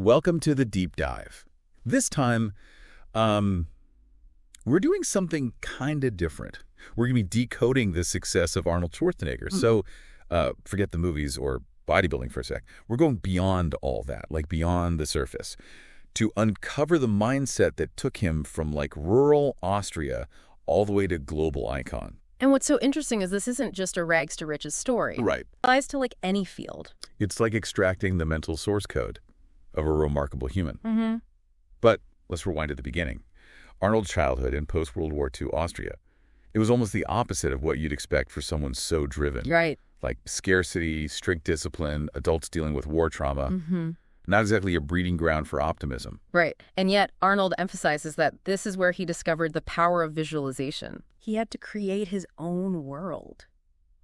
Welcome to the deep dive. This time, we're doing something kind of different. We're going to be decoding the success of Arnold Schwarzenegger. So forget the movies or bodybuilding for a sec. We're going beyond all that, like beyond the surface, to uncover the mindset that took him from like rural Austria all the way to global icon. And what's so interesting is this isn't just a rags to riches story. Right. It applies to like any field. It's like extracting the mental source code of a remarkable human. Mm-hmm. But let's rewind to the beginning. Arnold's childhood in post-World War II Austria. It was almost the opposite of what you'd expect for someone so driven. Right. Like scarcity, strict discipline, adults dealing with war trauma. Mm-hmm. Not exactly a breeding ground for optimism. Right. And yet Arnold emphasizes that this is where he discovered the power of visualization. He had to create his own world,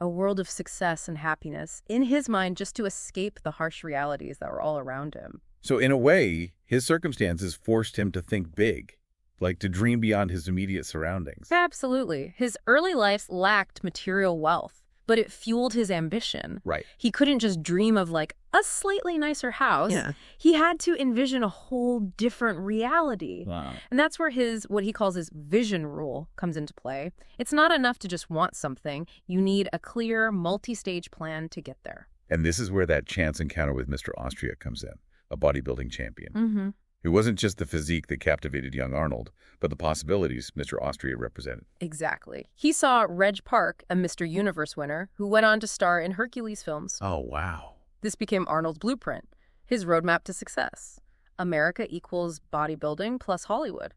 a world of success and happiness in his mind just to escape the harsh realities that were all around him. So in a way, his circumstances forced him to think big, like to dream beyond his immediate surroundings. Absolutely. His early life lacked material wealth, but it fueled his ambition. Right. He couldn't just dream of like a slightly nicer house. Yeah. He had to envision a whole different reality. Wow. And that's where what he calls his vision rule comes into play. It's not enough to just want something. You need a clear, multi-stage plan to get there. And this is where that chance encounter with Mr. Austria comes in, a bodybuilding champion. Mm-hmm. It wasn't just the physique that captivated young Arnold, but the possibilities Mr. Austria represented. Exactly. He saw Reg Park, a Mr. Universe winner, who went on to star in Hercules films. Oh, wow. This became Arnold's blueprint, his roadmap to success. America equals bodybuilding plus Hollywood.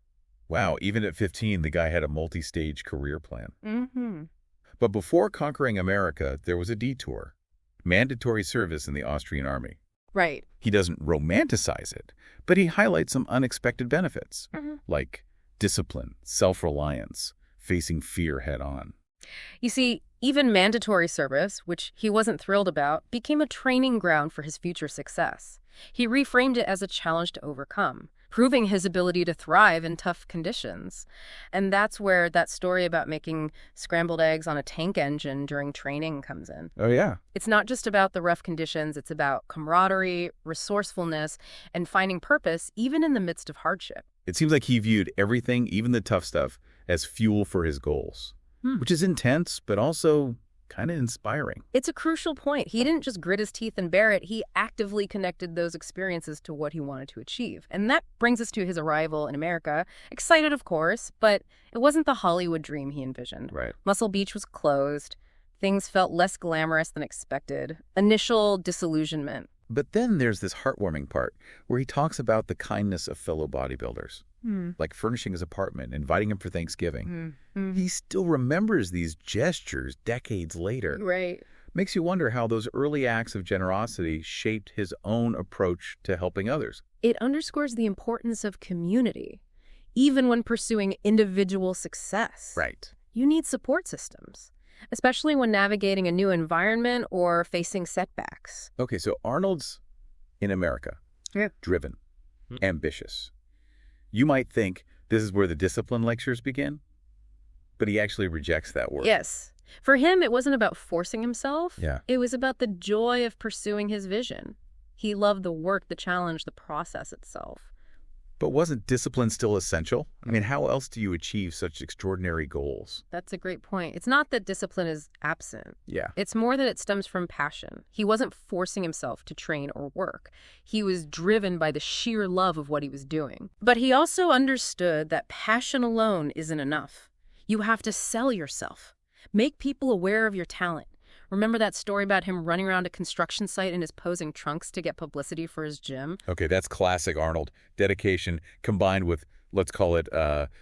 Wow, even at 15, the guy had a multi-stage career plan. Mm-hmm. But before conquering America, there was a detour. Mandatory service in the Austrian army. Right. He doesn't romanticize it, but he highlights some unexpected benefits, like discipline, self-reliance, facing fear head-on. You see, even mandatory service, which he wasn't thrilled about, became a training ground for his future success. He reframed it as a challenge to overcome, proving his ability to thrive in tough conditions. And that's where that story about making scrambled eggs on a tank engine during training comes in. Oh, yeah. It's not just about the rough conditions, it's about camaraderie, resourcefulness, and finding purpose even in the midst of hardship. It seems like he viewed everything, even the tough stuff, as fuel for his goals, which is intense, but also kind of inspiring. It's a crucial point. He didn't just grit his teeth and bear it. He actively connected those experiences to what he wanted to achieve. And that brings us to his arrival in America. Excited, of course, but it wasn't the Hollywood dream he envisioned. Right. Muscle Beach was closed. Things felt less glamorous than expected. Initial disillusionment. But then there's this heartwarming part where he talks about the kindness of fellow bodybuilders, like furnishing his apartment, inviting him for Thanksgiving. He still remembers these gestures decades later. Right. Makes you wonder how those early acts of generosity shaped his own approach to helping others. It underscores the importance of community, even when pursuing individual success. Right. You need support systems, especially when navigating a new environment or facing setbacks. Okay, so Arnold's in America, Yeah. driven, ambitious. You might think this is where the discipline lectures begin, but he actually rejects that word. Yes. For him, it wasn't about forcing himself. Yeah. It was about the joy of pursuing his vision. He loved the work, the challenge, the process itself. But wasn't discipline still essential? I mean, how else do you achieve such extraordinary goals? That's a great point. It's not that discipline is absent. Yeah. It's more that it stems from passion. He wasn't forcing himself to train or work. He was driven by the sheer love of what he was doing. But he also understood that passion alone isn't enough. You have to sell yourself. Make people aware of your talent. Remember that story about him running around a construction site in his posing trunks to get publicity for his gym? Okay, that's classic Arnold. Dedication combined with, let's call it,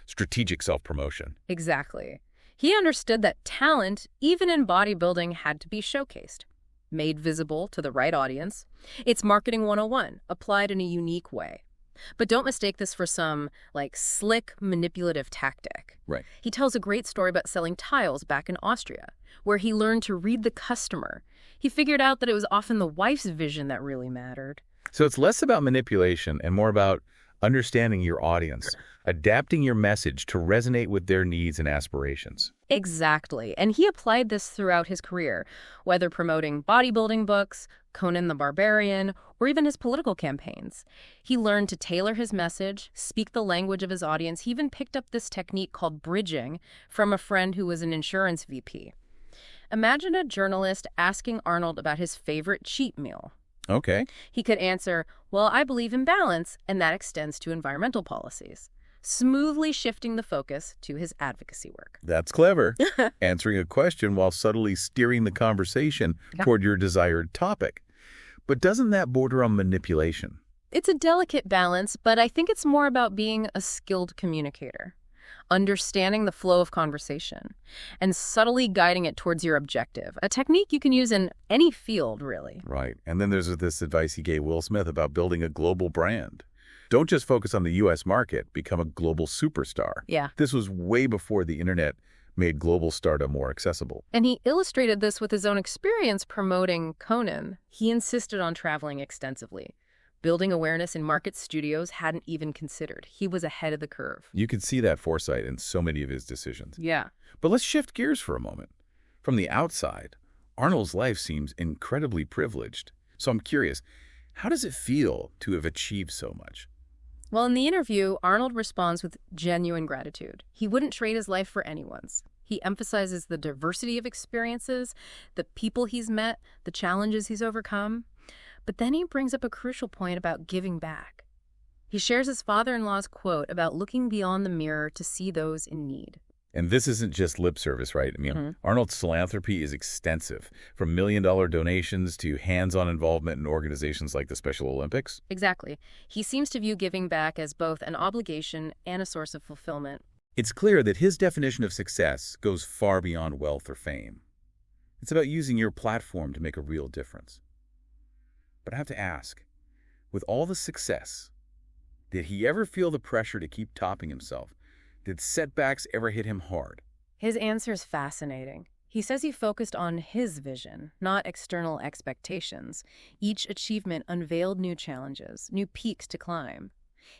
strategic self-promotion. Exactly. He understood that talent, even in bodybuilding, had to be showcased, made visible to the right audience. It's marketing 101, applied in a unique way. But don't mistake this for some, slick, manipulative tactic. Right. He tells a great story about selling tiles back in Austria, where he learned to read the customer. He figured out that it was often the wife's vision that really mattered. So it's less about manipulation and more about Understanding your audience, adapting your message to resonate with their needs and aspirations. Exactly. And he applied this throughout his career, whether promoting bodybuilding books, Conan the Barbarian, or even his political campaigns. He learned to tailor his message, speak the language of his audience. He even picked up this technique called bridging from a friend who was an insurance VP. Imagine a journalist asking Arnold about his favorite cheat meal. Okay. He could answer, well, I believe in balance, and that extends to environmental policies, smoothly shifting the focus to his advocacy work. That's clever. Answering a question while subtly steering the conversation toward your desired topic. But doesn't that border on manipulation? It's a delicate balance, but I think it's more about being a skilled communicator, understanding the flow of conversation, and subtly guiding it towards your objective, a technique you can use in any field, really. Right. And then there's this advice he gave Will Smith about building a global brand. Don't just focus on the U.S. market, become a global superstar. Yeah. This was way before the internet made global stardom more accessible. And he illustrated this with his own experience promoting Conan. He insisted on traveling extensively. Building awareness in market studios hadn't even considered. He was ahead of the curve. You could see that foresight in so many of his decisions. Yeah. But let's shift gears for a moment. From the outside, Arnold's life seems incredibly privileged. So I'm curious, how does it feel to have achieved so much? Well, in the interview, Arnold responds with genuine gratitude. He wouldn't trade his life for anyone's. He emphasizes the diversity of experiences, the people he's met, the challenges he's overcome. But then he brings up a crucial point about giving back. He shares his father-in-law's quote about looking beyond the mirror to see those in need. And this isn't just lip service, right? I mean, Arnold's philanthropy is extensive, from million-dollar donations to hands-on involvement in organizations like the Special Olympics. Exactly. He seems to view giving back as both an obligation and a source of fulfillment. It's clear that his definition of success goes far beyond wealth or fame. It's about using your platform to make a real difference. But I have to ask, with all the success, did he ever feel the pressure to keep topping himself? Did setbacks ever hit him hard? His answer is fascinating. He says he focused on his vision, not external expectations. Each achievement unveiled new challenges, new peaks to climb.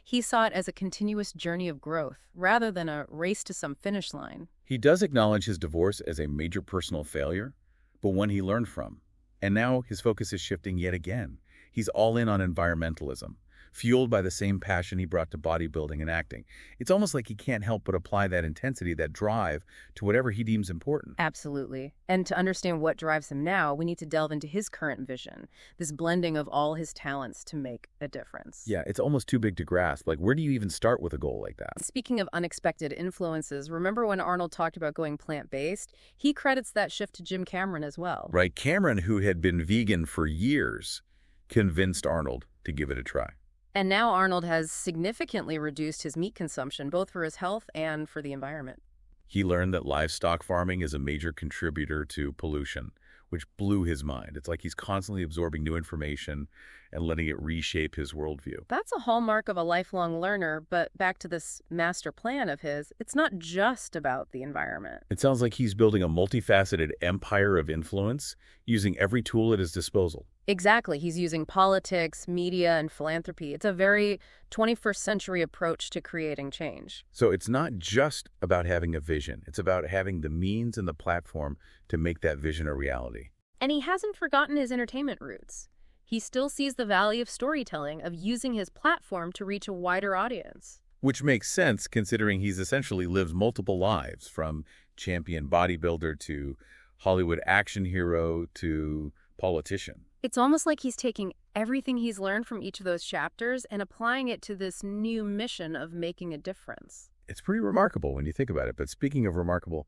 He saw it as a continuous journey of growth, rather than a race to some finish line. He does acknowledge his divorce as a major personal failure, but one he learned from. And now his focus is shifting yet again. He's all in on environmentalism, fueled by the same passion he brought to bodybuilding and acting. It's almost like he can't help but apply that intensity, that drive, to whatever he deems important. Absolutely. And to understand what drives him now, we need to delve into his current vision, this blending of all his talents to make a difference. Yeah, it's almost too big to grasp. Like, where do you even start with a goal like that? Speaking of unexpected influences, remember when Arnold talked about going plant-based? He credits that shift to Jim Cameron as well. Right, Cameron, who had been vegan for years, convinced Arnold to give it a try. And now Arnold has significantly reduced his meat consumption, both for his health and for the environment. He learned that livestock farming is a major contributor to pollution, which blew his mind. It's like he's constantly absorbing new information and letting it reshape his worldview. That's a hallmark of a lifelong learner, but back to this master plan of his, it's not just about the environment. It sounds like he's building a multifaceted empire of influence, using every tool at his disposal. Exactly. He's using politics, media, and philanthropy. It's a very 21st century approach to creating change. So it's not just about having a vision. It's about having the means and the platform to make that vision a reality. And he hasn't forgotten his entertainment roots. He still sees the value of storytelling, of using his platform to reach a wider audience. Which makes sense considering he's essentially lived multiple lives, from champion bodybuilder to Hollywood action hero to politician. It's almost like he's taking everything he's learned from each of those chapters and applying it to this new mission of making a difference. It's pretty remarkable when you think about it. But speaking of remarkable,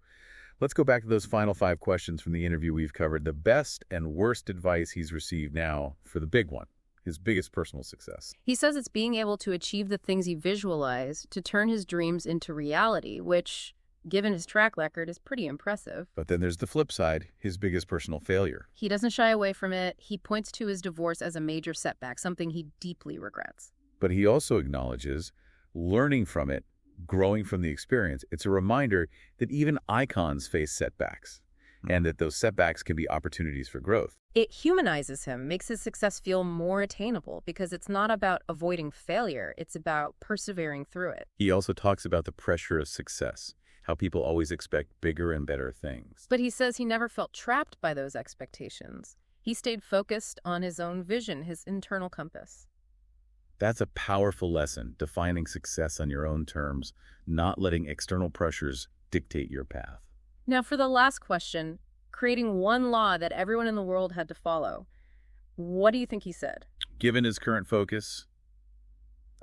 let's go back to those final 5 questions from the interview we've covered. The best and worst advice he's received now for the big one, his biggest personal success. He says it's being able to achieve the things he visualized, to turn his dreams into reality, which, given his track record, is pretty impressive. But then there's the flip side, his biggest personal failure. He doesn't shy away from it. He points to his divorce as a major setback, something he deeply regrets. But he also acknowledges learning from it, growing from the experience. It's a reminder that even icons face setbacks. and that those setbacks can be opportunities for growth. It humanizes him, makes his success feel more attainable because it's not about avoiding failure, it's about persevering through it. He also talks about the pressure of success, how people always expect bigger and better things. But he says he never felt trapped by those expectations. He stayed focused on his own vision, his internal compass. That's a powerful lesson, defining success on your own terms, not letting external pressures dictate your path. Now, for the last question, creating one law that everyone in the world had to follow. What do you think he said? Given his current focus,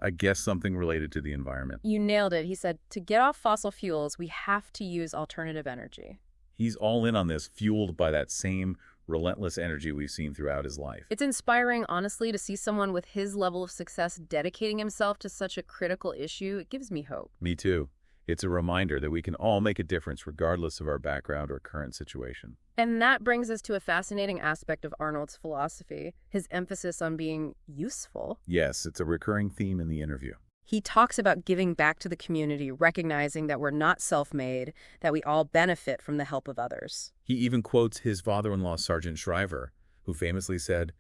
I guess something related to the environment. You nailed it. He said, to get off fossil fuels, we have to use alternative energy. He's all in on this, fueled by that same relentless energy we've seen throughout his life. It's inspiring, honestly, to see someone with his level of success dedicating himself to such a critical issue. It gives me hope. Me too. It's a reminder that we can all make a difference regardless of our background or current situation. And that brings us to a fascinating aspect of Arnold's philosophy, his emphasis on being useful. Yes, it's a recurring theme in the interview. He talks about giving back to the community, recognizing that we're not self-made, that we all benefit from the help of others. He even quotes his father-in-law, Sergeant Shriver, who famously said,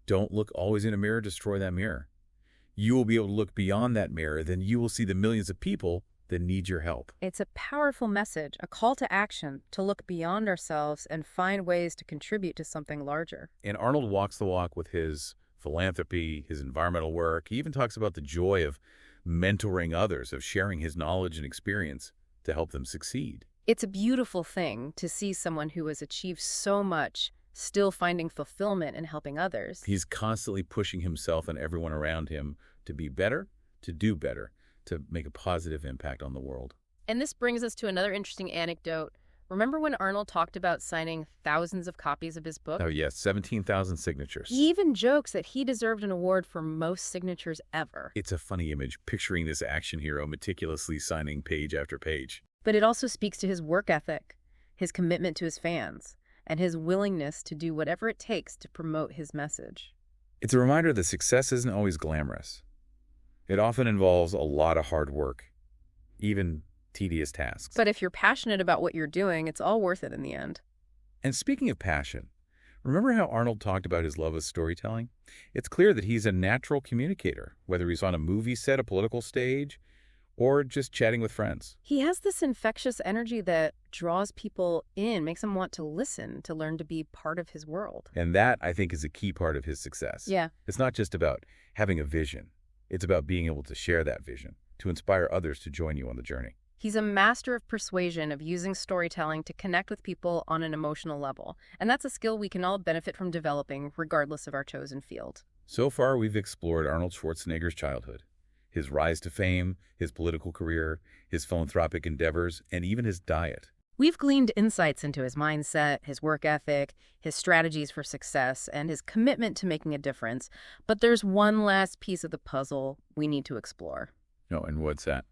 "Don't look always in a mirror, destroy that mirror. You will be able to look beyond that mirror, then you will see the millions of people that need your help." It's a powerful message, a call to action, to look beyond ourselves and find ways to contribute to something larger. And Arnold walks the walk with his philanthropy, his environmental work. He even talks about the joy of mentoring others, of sharing his knowledge and experience to help them succeed. It's a beautiful thing to see someone who has achieved so much still finding fulfillment in helping others. He's constantly pushing himself and everyone around him to be better, to do better, to make a positive impact on the world. And this brings us to another interesting anecdote. Remember when Arnold talked about signing thousands of copies of his book? Oh, yes, 17,000 signatures. He even jokes that he deserved an award for most signatures ever. It's a funny image, picturing this action hero meticulously signing page after page. But it also speaks to his work ethic, his commitment to his fans, and his willingness to do whatever it takes to promote his message. It's a reminder that success isn't always glamorous. It often involves a lot of hard work, even tedious tasks. But if you're passionate about what you're doing, it's all worth it in the end. And speaking of passion, remember how Arnold talked about his love of storytelling? It's clear that he's a natural communicator, whether he's on a movie set, a political stage, or just chatting with friends. He has this infectious energy that draws people in, makes them want to listen, to learn to be part of his world. And that, I think, is a key part of his success. Yeah. It's not just about having a vision. It's about being able to share that vision, to inspire others to join you on the journey. He's a master of persuasion, of using storytelling to connect with people on an emotional level. And that's a skill we can all benefit from developing, regardless of our chosen field. So far, we've explored Arnold Schwarzenegger's childhood, his rise to fame, his political career, his philanthropic endeavors, and even his diet. We've gleaned insights into his mindset, his work ethic, his strategies for success, and his commitment to making a difference. But there's one last piece of the puzzle we need to explore. Oh, and what's that?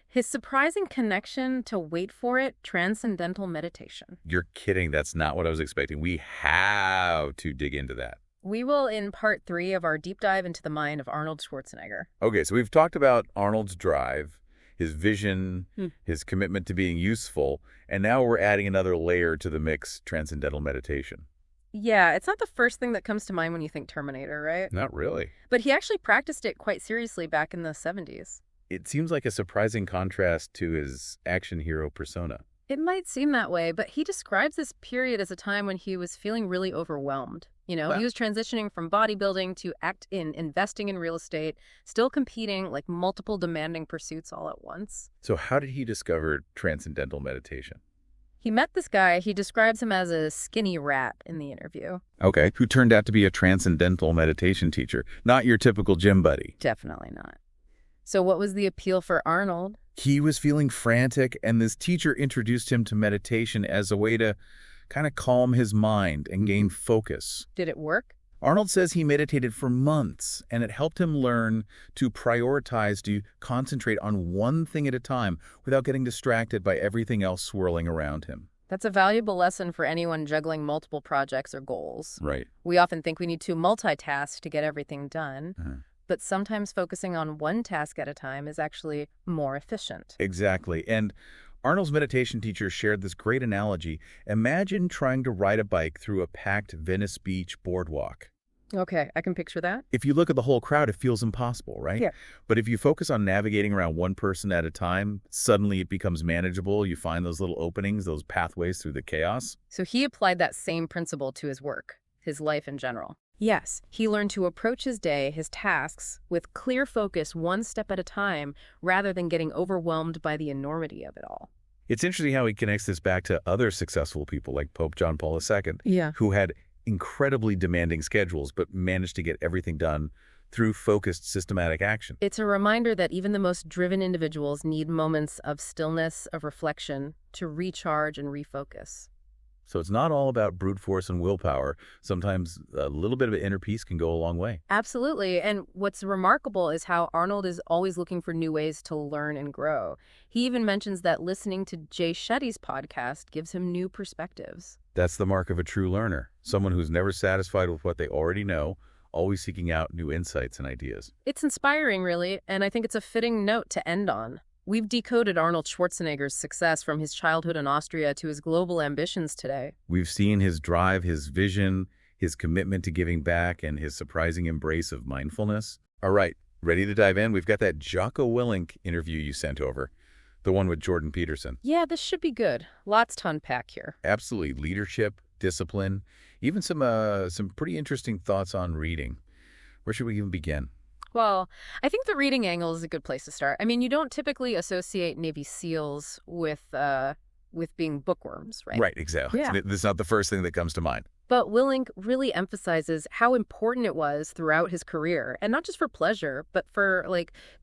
His surprising connection to, wait for it, transcendental meditation. You're kidding. That's not what I was expecting. We have to dig into that. We will in part 3 of our deep dive into the mind of Arnold Schwarzenegger. Okay, so we've talked about Arnold's drive, his vision, his commitment to being useful, and now we're adding another layer to the mix, transcendental meditation. Yeah, it's not the first thing that comes to mind when you think Terminator, right? Not really. But he actually practiced it quite seriously back in the 70s. It seems like a surprising contrast to his action hero persona. It might seem that way, but he describes this period as a time when he was feeling really overwhelmed. You know, he was transitioning from bodybuilding to investing in real estate, still competing, like multiple demanding pursuits all at once. So how did he discover transcendental meditation? He met this guy. He describes him as a skinny rat in the interview. Okay, who turned out to be a transcendental meditation teacher, not your typical gym buddy. Definitely not. So what was the appeal for Arnold? He was feeling frantic, and this teacher introduced him to meditation as a way to kind of calm his mind and gain focus. Did it work? Arnold says he meditated for months, and it helped him learn to prioritize, to concentrate on one thing at a time without getting distracted by everything else swirling around him. That's a valuable lesson for anyone juggling multiple projects or goals. Right. We often think we need to multitask to get everything done. But sometimes focusing on one task at a time is actually more efficient. Exactly. And Arnold's meditation teacher shared this great analogy. Imagine trying to ride a bike through a packed Venice Beach boardwalk. Okay, I can picture that. If you look at the whole crowd, it feels impossible, right? Yeah. But if you focus on navigating around one person at a time, suddenly it becomes manageable. You find those little openings, those pathways through the chaos. So he applied that same principle to his work, his life in general. Yes, he learned to approach his day, his tasks, with clear focus one step at a time, rather than getting overwhelmed by the enormity of it all. It's interesting how he connects this back to other successful people like Pope John Paul II, Yeah. who had incredibly demanding schedules but managed to get everything done through focused, systematic action. It's a reminder that even the most driven individuals need moments of stillness, of reflection, to recharge and refocus. So it's not all about brute force and willpower. Sometimes a little bit of inner peace can go a long way. Absolutely. And what's remarkable is how Arnold is always looking for new ways to learn and grow. He even mentions that listening to Jay Shetty's podcast gives him new perspectives. That's the mark of a true learner, someone who's never satisfied with what they already know, always seeking out new insights and ideas. It's inspiring, really, and I think it's a fitting note to end on. We've decoded Arnold Schwarzenegger's success from his childhood in Austria to his global ambitions today. We've seen his drive, his vision, his commitment to giving back, and his surprising embrace of mindfulness. All right, ready to dive in? We've got that Jocko Willink interview you sent over, the one with Jordan Peterson. Yeah, this should be good. Lots to unpack here. Absolutely. Leadership, discipline, even some pretty interesting thoughts on reading. Where should we even begin? Well, I think the reading angle is a good place to start. I mean, you don't typically associate Navy SEALs with being bookworms, right? Right, exactly. Yeah. This is not the first thing that comes to mind. But Willink really emphasizes how important it was throughout his career, and not just for pleasure, but for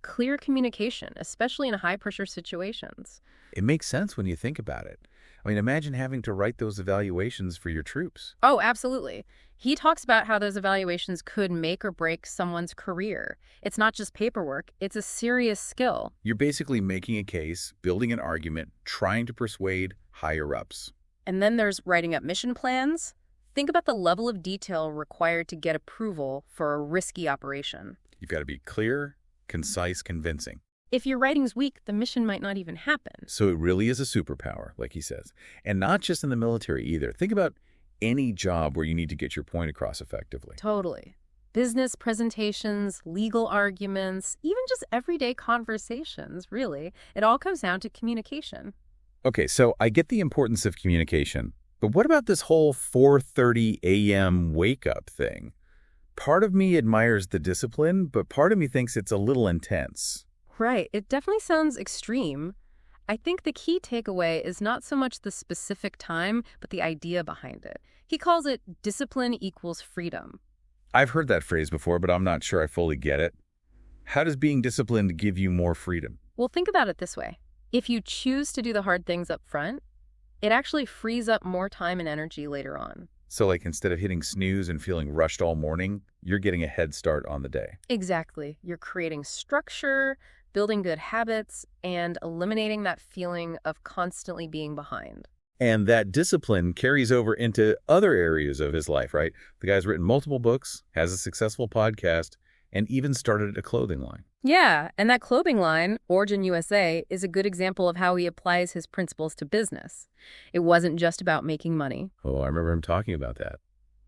clear communication, especially in high-pressure situations. It makes sense when you think about it. I mean, imagine having to write those evaluations for your troops. Oh, absolutely. He talks about how those evaluations could make or break someone's career. It's not just paperwork, it's a serious skill. You're basically making a case, building an argument, trying to persuade higher-ups. And then there's writing up mission plans. Think about the level of detail required to get approval for a risky operation. You've got to be clear, concise, convincing. If your writing's weak, the mission might not even happen. So it really is a superpower, like he says. And not just in the military either. Think about any job where you need to get your point across effectively. Totally. Business presentations, legal arguments, even just everyday conversations, really. It all comes down to communication. Okay, so I get the importance of communication, but what about this whole 4:30 a.m. wake-up thing? Part of me admires the discipline, but part of me thinks it's a little intense. Right. It definitely sounds extreme. I think the key takeaway is not so much the specific time, but the idea behind it. He calls it discipline equals freedom. I've heard that phrase before, but I'm not sure I fully get it. How does being disciplined give you more freedom? Well, think about it this way. If you choose to do the hard things up front, it actually frees up more time and energy later on. So instead of hitting snooze and feeling rushed all morning, you're getting a head start on the day. Exactly. You're creating structure, building good habits, and eliminating that feeling of constantly being behind. And that discipline carries over into other areas of his life, right? The guy's written multiple books, has a successful podcast, and even started a clothing line. Yeah, and that clothing line, Origin USA, is a good example of how he applies his principles to business. It wasn't just about making money. Oh, I remember him talking about that.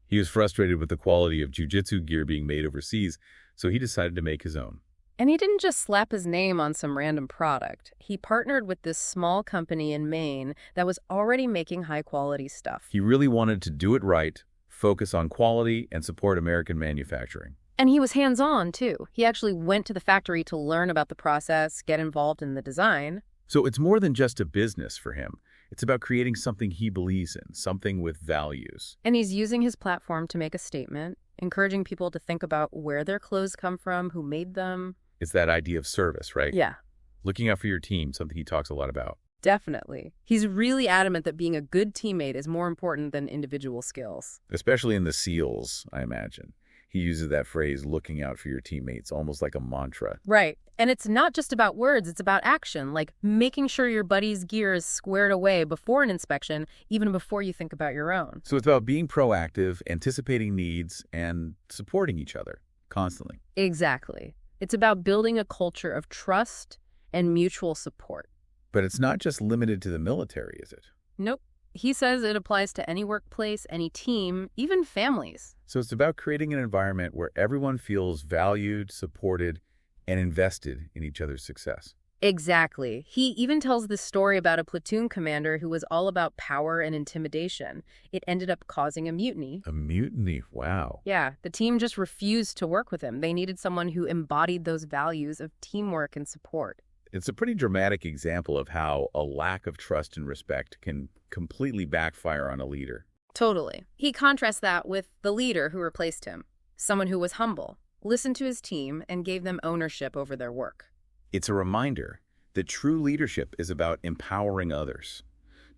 He was frustrated with the quality of jiu-jitsu gear being made overseas, so he decided to make his own. And he didn't just slap his name on some random product. He partnered with this small company in Maine that was already making high-quality stuff. He really wanted to do it right, focus on quality, and support American manufacturing. And he was hands-on, too. He actually went to the factory to learn about the process, get involved in the design. So it's more than just a business for him. It's about creating something he believes in, something with values. And he's using his platform to make a statement, encouraging people to think about where their clothes come from, who made them. It's that idea of service, right? Yeah. Looking out for your team, something he talks a lot about. Definitely. He's really adamant that being a good teammate is more important than individual skills. Especially in the SEALs, I imagine. He uses that phrase, looking out for your teammates, almost like a mantra. Right. And it's not just about words, it's about action, like making sure your buddy's gear is squared away before an inspection, even before you think about your own. So it's about being proactive, anticipating needs, and supporting each other constantly. Exactly. It's about building a culture of trust and mutual support. But it's not just limited to the military, is it? Nope. He says it applies to any workplace, any team, even families. So it's about creating an environment where everyone feels valued, supported, and invested in each other's success. Exactly. He even tells this story about a platoon commander who was all about power and intimidation. It ended up causing a mutiny. A mutiny, wow. Yeah, the team just refused to work with him. They needed someone who embodied those values of teamwork and support. It's a pretty dramatic example of how a lack of trust and respect can completely backfire on a leader. Totally. He contrasts that with the leader who replaced him, someone who was humble, listened to his team, and gave them ownership over their work. It's a reminder that true leadership is about empowering others,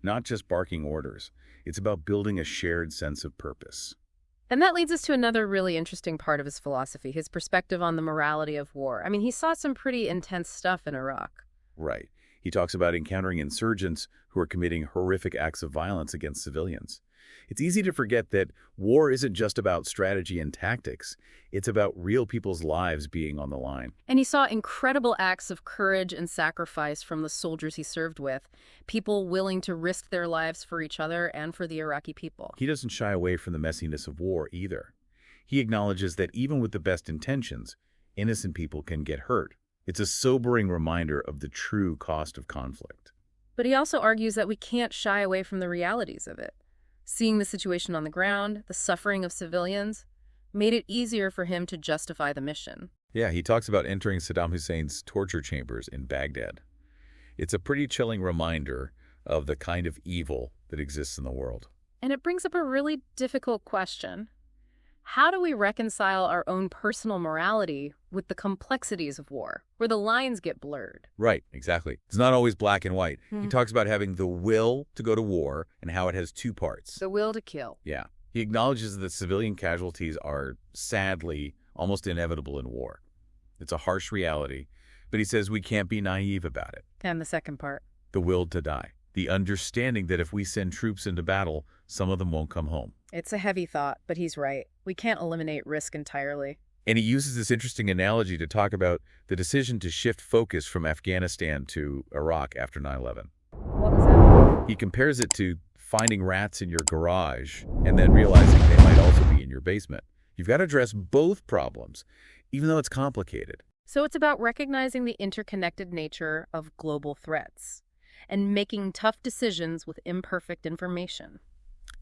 not just barking orders. It's about building a shared sense of purpose. And that leads us to another really interesting part of his philosophy, his perspective on the morality of war. I mean, he saw some pretty intense stuff in Iraq. Right. He talks about encountering insurgents who are committing horrific acts of violence against civilians. It's easy to forget that war isn't just about strategy and tactics. It's about real people's lives being on the line. And he saw incredible acts of courage and sacrifice from the soldiers he served with, people willing to risk their lives for each other and for the Iraqi people. He doesn't shy away from the messiness of war either. He acknowledges that even with the best intentions, innocent people can get hurt. It's a sobering reminder of the true cost of conflict. But he also argues that we can't shy away from the realities of it. Seeing the situation on the ground, the suffering of civilians, made it easier for him to justify the mission. Yeah, he talks about entering Saddam Hussein's torture chambers in Baghdad. It's a pretty chilling reminder of the kind of evil that exists in the world. And it brings up a really difficult question. How do we reconcile our own personal morality with the complexities of war, where the lines get blurred? Right, exactly. It's not always black and white. He talks about having the will to go to war and how it has two parts. The will to kill. Yeah. He acknowledges that civilian casualties are sadly almost inevitable in war. It's a harsh reality, but he says we can't be naive about it. And the second part. The will to die. The understanding that if we send troops into battle, some of them won't come home. It's a heavy thought, but he's right. We can't eliminate risk entirely. And he uses this interesting analogy to talk about the decision to shift focus from Afghanistan to Iraq after 9/11. What was that? He compares it to finding rats in your garage and then realizing they might also be in your basement. You've got to address both problems, even though it's complicated. So it's about recognizing the interconnected nature of global threats and making tough decisions with imperfect information.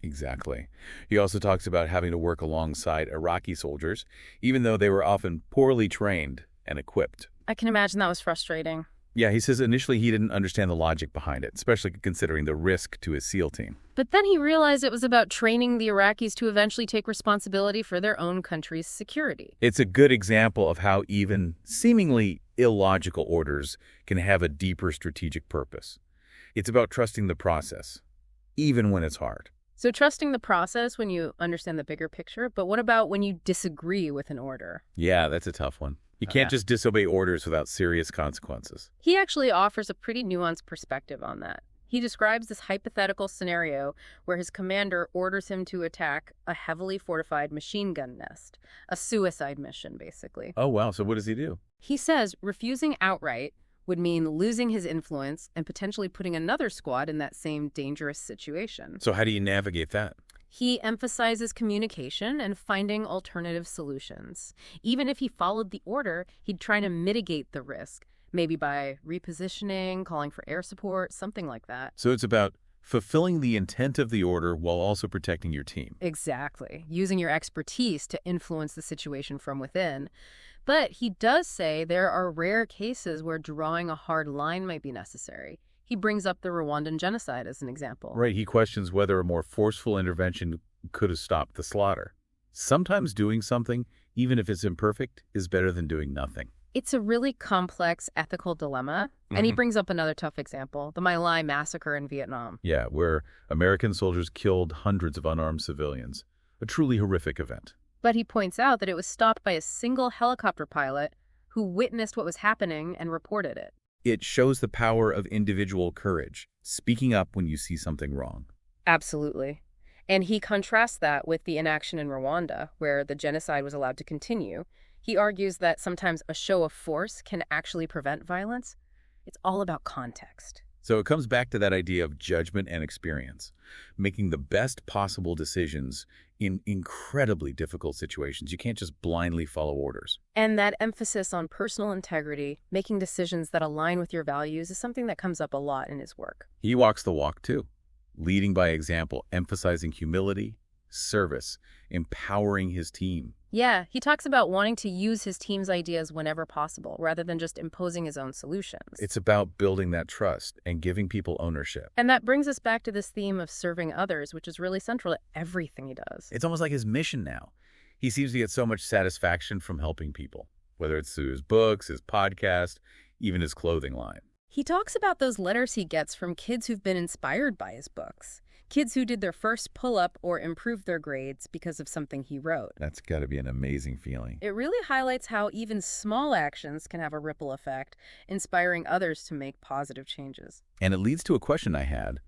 Exactly. He also talks about having to work alongside Iraqi soldiers, even though they were often poorly trained and equipped. I can imagine that was frustrating. Yeah, he says initially he didn't understand the logic behind it, especially considering the risk to his SEAL team. But then he realized it was about training the Iraqis to eventually take responsibility for their own country's security. It's a good example of how even seemingly illogical orders can have a deeper strategic purpose. It's about trusting the process, even when it's hard. So trusting the process when you understand the bigger picture, but what about when you disagree with an order? Yeah, that's a tough one. You can't just disobey orders without serious consequences. He actually offers a pretty nuanced perspective on that. He describes this hypothetical scenario where his commander orders him to attack a heavily fortified machine gun nest, a suicide mission, basically. Oh, wow. So what does he do? He says refusing outright would mean losing his influence and potentially putting another squad in that same dangerous situation. So how do you navigate that? He emphasizes communication and finding alternative solutions. Even if he followed the order, he'd try to mitigate the risk, maybe by repositioning, calling for air support, something like that. So it's about fulfilling the intent of the order while also protecting your team. Exactly. Using your expertise to influence the situation from within. But he does say there are rare cases where drawing a hard line might be necessary. He brings up the Rwandan genocide as an example. Right, he questions whether a more forceful intervention could have stopped the slaughter. Sometimes doing something, even if it's imperfect, is better than doing nothing. It's a really complex ethical dilemma, and he brings up another tough example, the My Lai massacre in Vietnam. Yeah, where American soldiers killed hundreds of unarmed civilians. A truly horrific event. But he points out that it was stopped by a single helicopter pilot who witnessed what was happening and reported it. It shows the power of individual courage, speaking up when you see something wrong. Absolutely. And he contrasts that with the inaction in Rwanda, where the genocide was allowed to continue. He argues that sometimes a show of force can actually prevent violence. It's all about context. So it comes back to that idea of judgment and experience, making the best possible decisions in incredibly difficult situations. You can't just blindly follow orders. And that emphasis on personal integrity, making decisions that align with your values, is something that comes up a lot in his work. He walks the walk too, leading by example, emphasizing humility, service, empowering his team. Yeah, he talks about wanting to use his team's ideas whenever possible, rather than just imposing his own solutions. It's about building that trust and giving people ownership. And that brings us back to this theme of serving others, which is really central to everything he does. It's almost like his mission now. He seems to get so much satisfaction from helping people, whether it's through his books, his podcast, even his clothing line. He talks about those letters he gets from kids who've been inspired by his books. Kids who did their first pull-up or improved their grades because of something he wrote. That's got to be an amazing feeling. It really highlights how even small actions can have a ripple effect, inspiring others to make positive changes. And it leads to a question I had.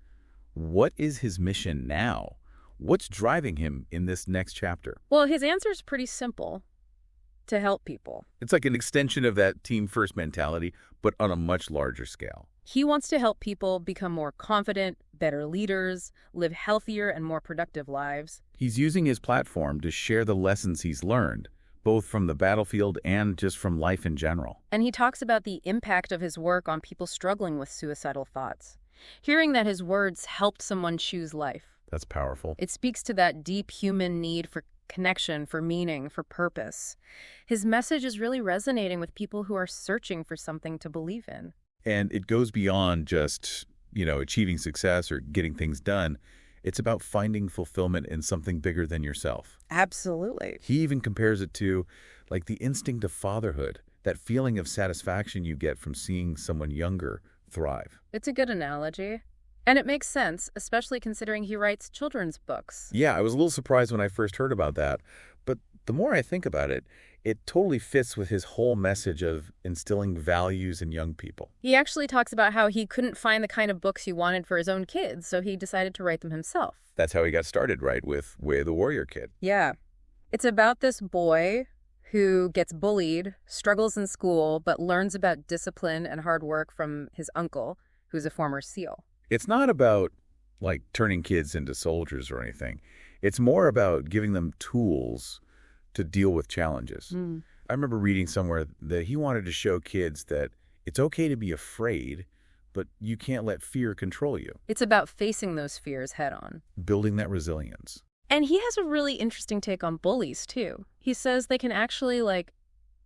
What is his mission now? What's driving him in this next chapter? Well, his answer is pretty simple. To help people. It's like an extension of that team-first mentality, but on a much larger scale. He wants to help people become more confident, better leaders, live healthier and more productive lives. He's using his platform to share the lessons he's learned, both from the battlefield and just from life in general. And he talks about the impact of his work on people struggling with suicidal thoughts. Hearing that his words helped someone choose life. That's powerful. It speaks to that deep human need for connection, for meaning, for purpose. His message is really resonating with people who are searching for something to believe in. And it goes beyond just, achieving success or getting things done. It's about finding fulfillment in something bigger than yourself. Absolutely. He even compares it to, like, the instinct of fatherhood, that feeling of satisfaction you get from seeing someone younger thrive. It's a good analogy. And it makes sense, especially considering he writes children's books. Yeah, I was a little surprised when I first heard about that. But the more I think about it, it totally fits with his whole message of instilling values in young people. He actually talks about how he couldn't find the kind of books he wanted for his own kids, so he decided to write them himself. That's how he got started, right, with Way of the Warrior Kid. Yeah. It's about this boy who gets bullied, struggles in school, but learns about discipline and hard work from his uncle, who's a former SEAL. It's not about, like, turning kids into soldiers or anything. It's more about giving them tools to deal with challenges. I remember reading somewhere that he wanted to show kids that it's okay to be afraid, but you can't let fear control you. It's about facing those fears head on. Building that resilience. And he has a really interesting take on bullies, too. He says they can actually,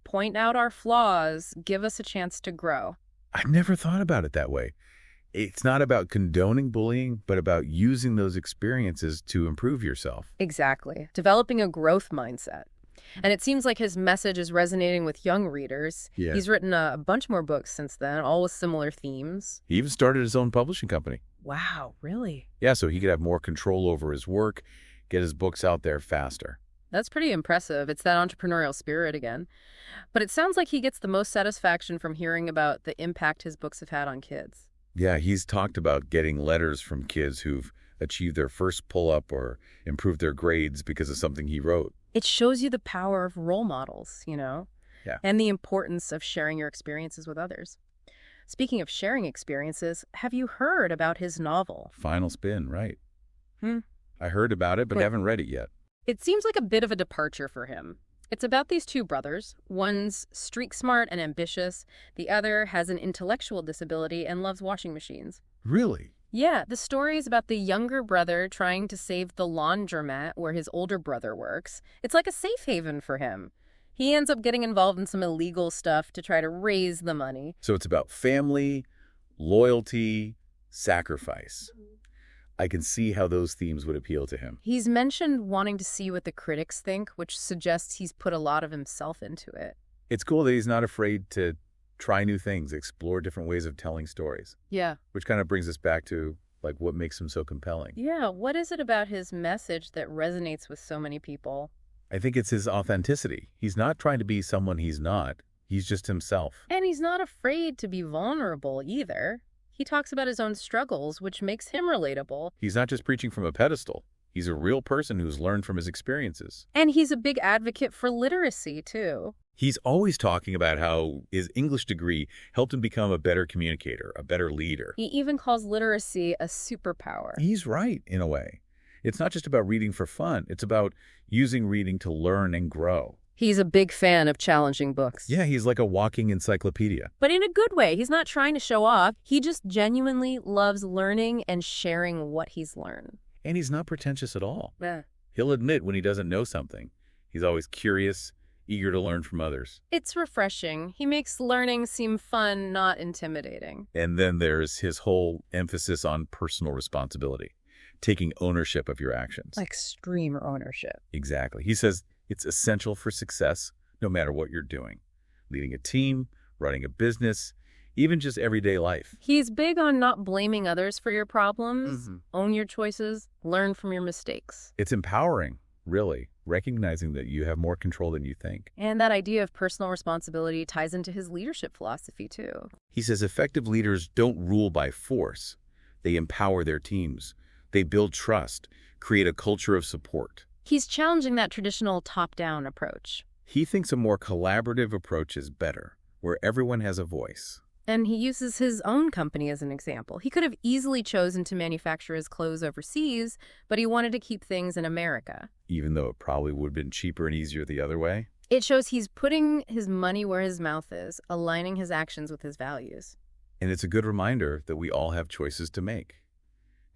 point out our flaws, give us a chance to grow. I've never thought about it that way. It's not about condoning bullying, but about using those experiences to improve yourself. Exactly. Developing a growth mindset. And it seems like his message is resonating with young readers. Yeah. He's written a bunch more books since then, all with similar themes. He even started his own publishing company. Wow, really? Yeah, so he could have more control over his work, get his books out there faster. That's pretty impressive. It's that entrepreneurial spirit again. But it sounds like he gets the most satisfaction from hearing about the impact his books have had on kids. Yeah, he's talked about getting letters from kids who've achieved their first pull-up or improved their grades because of something he wrote. It shows you the power of role models, Yeah. and the importance of sharing your experiences with others. Speaking of sharing experiences, have you heard about his novel? Final Spin, right. Hmm. I heard about it, but haven't read it yet. It seems like a bit of a departure for him. It's about these two brothers. One's street smart and ambitious. The other has an intellectual disability and loves washing machines. Really? Yeah, the story is about the younger brother trying to save the laundromat where his older brother works. It's like a safe haven for him. He ends up getting involved in some illegal stuff to try to raise the money. So it's about family, loyalty, sacrifice. I can see how those themes would appeal to him. He's mentioned wanting to see what the critics think, which suggests he's put a lot of himself into it. It's cool that he's not afraid to try new things, explore different ways of telling stories. Yeah. Which kind of brings us back to, like, what makes him so compelling. Yeah, what is it about his message that resonates with so many people? I think it's his authenticity. He's not trying to be someone he's not. He's just himself. And he's not afraid to be vulnerable either. He talks about his own struggles, which makes him relatable. He's not just preaching from a pedestal. He's a real person who's learned from his experiences. And he's a big advocate for literacy, too. He's always talking about how his English degree helped him become a better communicator, a better leader. He even calls literacy a superpower. He's right, in a way. It's not just about reading for fun. It's about using reading to learn and grow. He's a big fan of challenging books. Yeah, he's like a walking encyclopedia. But in a good way. He's not trying to show off. He just genuinely loves learning and sharing what he's learned. And he's not pretentious at all. Yeah. He'll admit when he doesn't know something. He's always curious, eager to learn from others. It's refreshing. He makes learning seem fun, not intimidating. And then there's his whole emphasis on personal responsibility, taking ownership of your actions. Extreme ownership. Exactly. He says it's essential for success, no matter what you're doing. Leading a team, running a business, even just everyday life. He's big on not blaming others for your problems. Own your choices. Learn from your mistakes. It's empowering, really, recognizing that you have more control than you think. And that idea of personal responsibility ties into his leadership philosophy, too. He says effective leaders don't rule by force. They empower their teams. They build trust, create a culture of support. He's challenging that traditional top-down approach. He thinks a more collaborative approach is better, where everyone has a voice. And he uses his own company as an example. He could have easily chosen to manufacture his clothes overseas, but he wanted to keep things in America. Even though it probably would have been cheaper and easier the other way. It shows he's putting his money where his mouth is, aligning his actions with his values. And it's a good reminder that we all have choices to make.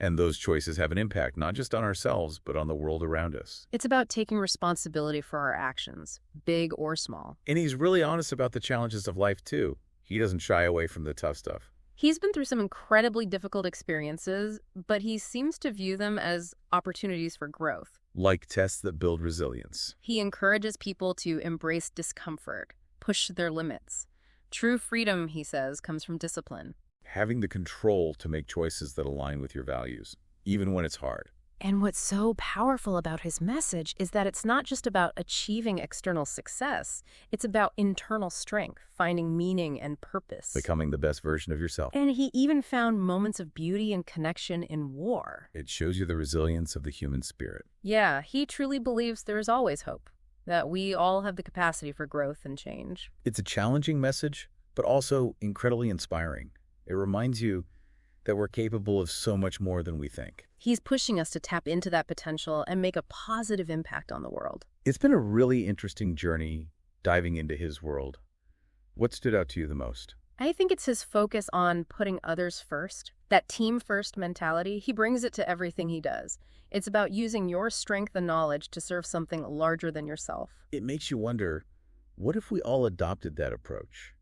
And those choices have an impact not just on ourselves, but on the world around us. It's about taking responsibility for our actions, big or small. And he's really honest about the challenges of life, too. He doesn't shy away from the tough stuff. He's been through some incredibly difficult experiences, but he seems to view them as opportunities for growth. Like tests that build resilience. He encourages people to embrace discomfort, push their limits. True freedom, he says, comes from discipline. Having the control to make choices that align with your values, even when it's hard. And what's so powerful about his message is that it's not just about achieving external success. It's about internal strength, finding meaning and purpose. Becoming the best version of yourself. And he even found moments of beauty and connection in war. It shows you the resilience of the human spirit. Yeah, he truly believes there is always hope, that we all have the capacity for growth and change. It's a challenging message, but also incredibly inspiring. It reminds you that we're capable of so much more than we think. He's pushing us to tap into that potential and make a positive impact on the world. It's been a really interesting journey diving into his world. What stood out to you the most? I think it's his focus on putting others first, that team-first mentality. He brings it to everything he does. It's about using your strength and knowledge to serve something larger than yourself. It makes you wonder, what if we all adopted that approach?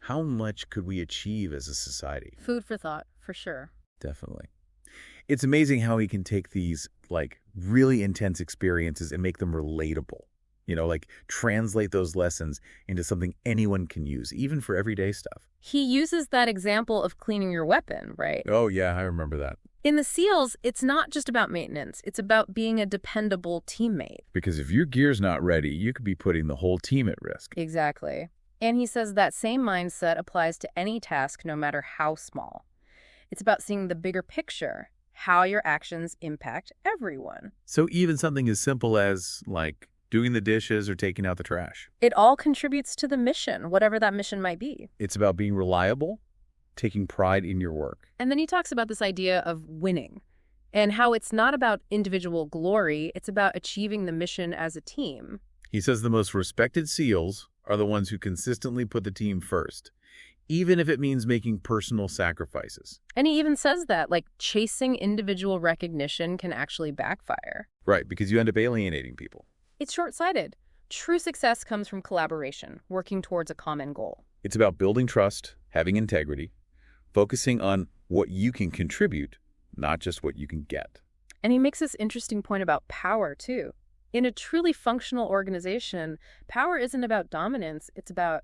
How much could we achieve as a society? Food for thought, for sure. Definitely. It's amazing how he can take these, really intense experiences and make them relatable. Translate those lessons into something anyone can use, even for everyday stuff. He uses that example of cleaning your weapon, right? Oh, yeah, I remember that. In the SEALs, it's not just about maintenance. It's about being a dependable teammate. Because if your gear's not ready, you could be putting the whole team at risk. Exactly. And he says that same mindset applies to any task, no matter how small. It's about seeing the bigger picture, how your actions impact everyone. So even something as simple as, doing the dishes or taking out the trash. It all contributes to the mission, whatever that mission might be. It's about being reliable, taking pride in your work. And then he talks about this idea of winning and how it's not about individual glory, it's about achieving the mission as a team. He says the most respected SEALs are the ones who consistently put the team first, even if it means making personal sacrifices. And he even says that, chasing individual recognition can actually backfire. Right, because you end up alienating people. It's short-sighted. True success comes from collaboration, working towards a common goal. It's about building trust, having integrity, focusing on what you can contribute, not just what you can get. And he makes this interesting point about power, too. In a truly functional organization, power isn't about dominance, it's about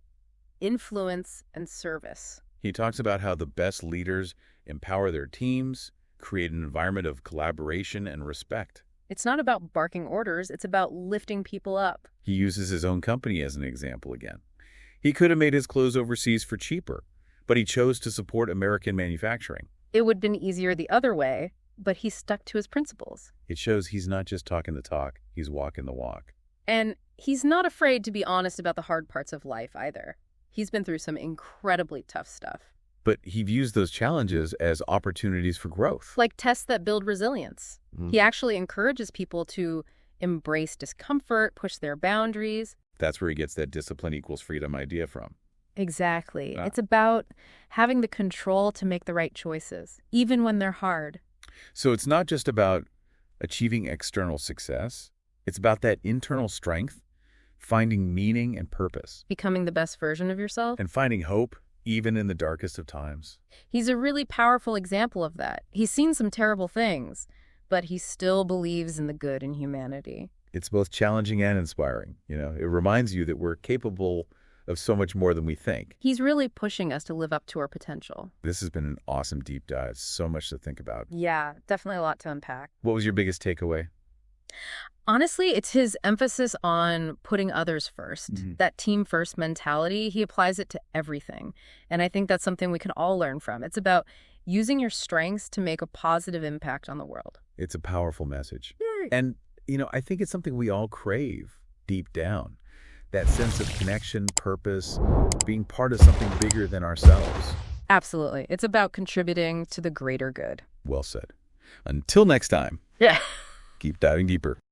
influence and service. He talks about how the best leaders empower their teams, create an environment of collaboration and respect. It's not about barking orders, it's about lifting people up. He uses his own company as an example again. He could have made his clothes overseas for cheaper, but he chose to support American manufacturing. It would have been easier the other way, but he stuck to his principles. It shows he's not just talking the talk, he's walking the walk. And He's not afraid to be honest about the hard parts of life either. He's been through some incredibly tough stuff. But he views those challenges as opportunities for growth. Like tests that build resilience. Mm. He actually encourages people to embrace discomfort, push their boundaries. That's where he gets that discipline equals freedom idea from. Exactly. Ah. It's about having the control to make the right choices, even when they're hard. So it's not just about achieving external success. It's about that internal strength, finding meaning and purpose, Becoming the best version of yourself. and finding hope even in the darkest of times. He's a really powerful example of that. He's seen some terrible things, but he still believes in the good in humanity. It's both challenging and inspiring. It reminds you that we're capable of so much more than we think. He's really pushing us to live up to our potential. This has been an awesome deep dive. So much to think about. Yeah, definitely a lot to unpack. What was your biggest takeaway? Honestly, it's his emphasis on putting others first. That team first mentality, he applies it to everything. And I think that's something we can all learn from. It's about using your strengths to make a positive impact on the world. It's a powerful message. And, I think it's something we all crave deep down. That sense of connection, purpose, being part of something bigger than ourselves. Absolutely. It's about contributing to the greater good. Well said. Until next time, Yeah. keep diving deeper.